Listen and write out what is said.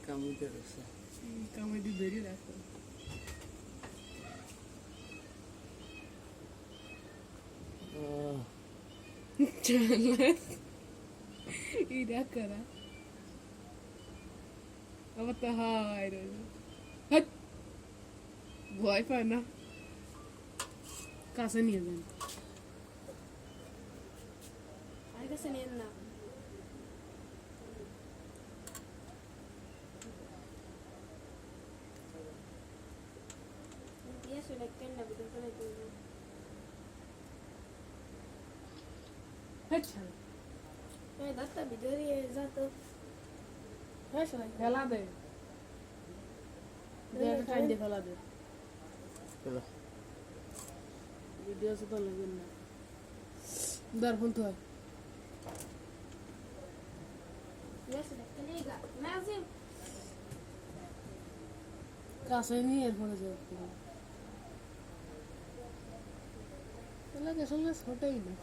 কামড় দিয়েছে কামড় দিয়ে ধরে রাখো ইরা করা আবার তো হায় রে ভয় পায় না কাছে নিয়ে যান আর কাছে নিয়ে না দিয়ে শুনে কেন না ভিতর করে দিই আচ্ছা এই দাঁতটা ভিতরে যা তো হ্যাঁ সবাই ফেলা দে টাইম দিয়ে ফেলা দে ভিডিও আছে তো লাগবে না দর্পণ তো হয় Yes, let's go. Mazim. কাছে নিয়ে এরপরে যাও লাগে সঙ্গে ছোটই না